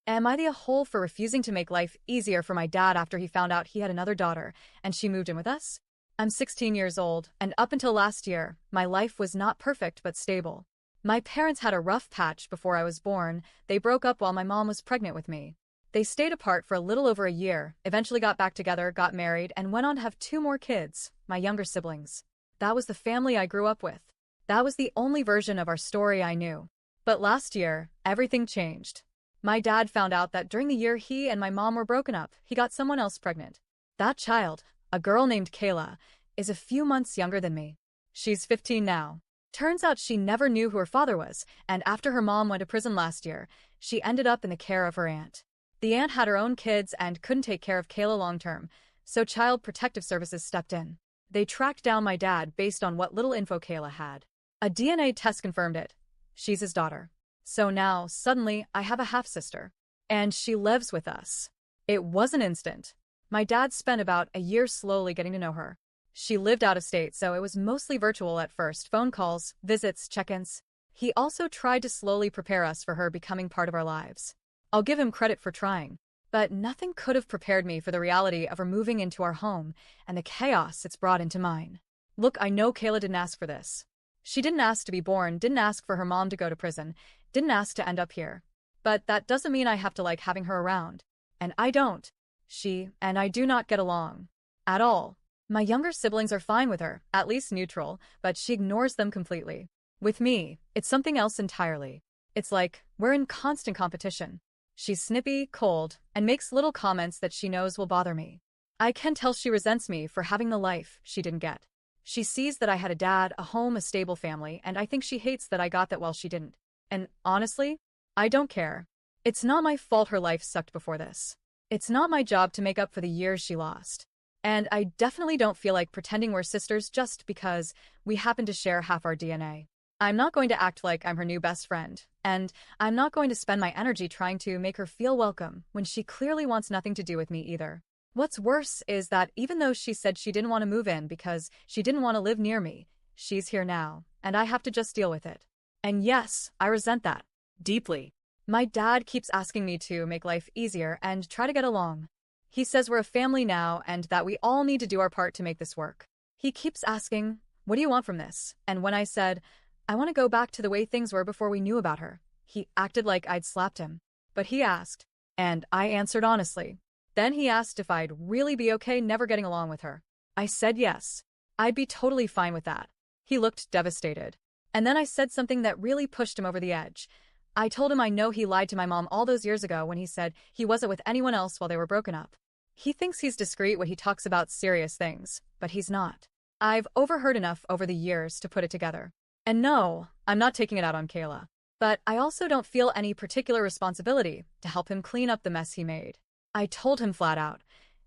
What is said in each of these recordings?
Am I the a-hole for refusing to make life easier for my dad after he found out he had another daughter and she moved in with us? I'm 16 years old, and up until last year, my life was not perfect but stable. My parents had a rough patch before I was born. They broke up while my mom was pregnant with me. They stayed apart for a little over a year, eventually got back together, got married, and went on to have two more kids, my younger siblings. That was the family I grew up with. That was the only version of our story I knew. But last year, everything changed. My dad found out that during the year he and my mom were broken up, he got someone else pregnant. That child, a girl named Kayla, is a few months younger than me. She's 15 now. Turns out she never knew who her father was, and after her mom went to prison last year, she ended up in the care of her aunt. The aunt had her own kids and couldn't take care of Kayla long-term, so Child Protective Services stepped in. They tracked down my dad based on what little info Kayla had. A DNA test confirmed it. She's his daughter. So now, suddenly, I have a half-sister. And she lives with us. It wasn't instant. My dad spent about a year slowly getting to know her. She lived out of state, so it was mostly virtual at first, phone calls, visits, check-ins. He also tried to slowly prepare us for her becoming part of our lives. I'll give him credit for trying, but nothing could have prepared me for the reality of her moving into our home and the chaos it's brought into mine. Look, I know Kayla didn't ask for this. She didn't ask to be born, didn't ask for her mom to go to prison, didn't ask to end up here. But that doesn't mean I have to like having her around. And I don't. She and I do not get along. At all. My younger siblings are fine with her, at least neutral, but she ignores them completely. With me, it's something else entirely. It's like, we're in constant competition. She's snippy, cold, and makes little comments that she knows will bother me. I can tell she resents me for having the life she didn't get. She sees that I had a dad, a home, a stable family, and I think she hates that I got that while she didn't. And honestly, I don't care. It's not my fault her life sucked before this. It's not my job to make up for the years she lost. And I definitely don't feel like pretending we're sisters just because we happen to share half our DNA. I'm not going to act like I'm her new best friend, and I'm not going to spend my energy trying to make her feel welcome when she clearly wants nothing to do with me either. What's worse is that even though she said she didn't want to move in because she didn't want to live near me, she's here now, and I have to just deal with it. And yes, I resent that. Deeply. My dad keeps asking me to make life easier and try to get along. He says we're a family now and that we all need to do our part to make this work. He keeps asking, what do you want from this? And when I said, I want to go back to the way things were before we knew about her, he acted like I'd slapped him. But he asked, and I answered honestly. Then he asked if I'd really be okay never getting along with her. I said yes. I'd be totally fine with that. He looked devastated. And then I said something that really pushed him over the edge. I told him I know he lied to my mom all those years ago when he said he wasn't with anyone else while they were broken up. He thinks he's discreet when he talks about serious things, but he's not. I've overheard enough over the years to put it together. And no, I'm not taking it out on Kayla. But I also don't feel any particular responsibility to help him clean up the mess he made. I told him flat out,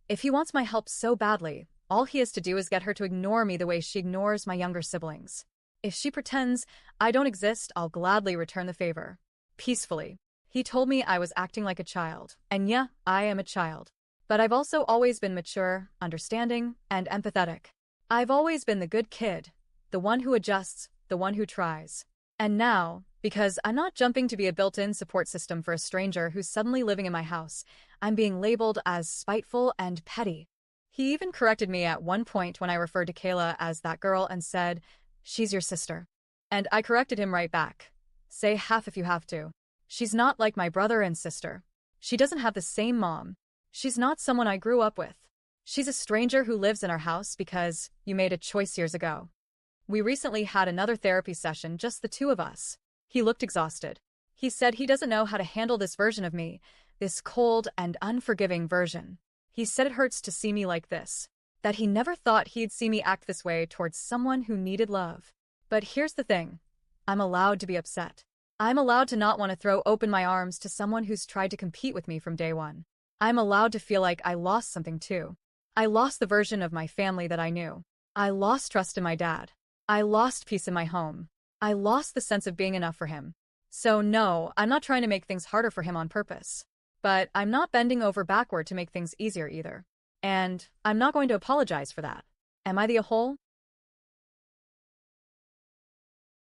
if he wants my help so badly, all he has to do is get her to ignore me the way she ignores my younger siblings. If she pretends I don't exist, I'll gladly return the favor. Peacefully. He told me I was acting like a child, and yeah, I am a child. But I've also always been mature, understanding, and empathetic. I've always been the good kid, the one who adjusts, the one who tries. And now, because I'm not jumping to be a built-in support system for a stranger who's suddenly living in my house, I'm being labeled as spiteful and petty. He even corrected me at one point when I referred to Kayla as that girl and said, she's your sister. And I corrected him right back. Say half if you have to. She's not like my brother and sister. She doesn't have the same mom. She's not someone I grew up with. She's a stranger who lives in our house because you made a choice years ago. We recently had another therapy session, just the two of us. He looked exhausted. He said he doesn't know how to handle this version of me, this cold and unforgiving version. He said it hurts to see me like this, that he never thought he'd see me act this way towards someone who needed love. But here's the thing. I'm allowed to be upset. I'm allowed to not want to throw open my arms to someone who's tried to compete with me from day one. I'm allowed to feel like I lost something too. I lost the version of my family that I knew. I lost trust in my dad. I lost peace in my home. I lost the sense of being enough for him. So no, I'm not trying to make things harder for him on purpose. But I'm not bending over backward to make things easier either. And I'm not going to apologize for that. Am I the a-hole?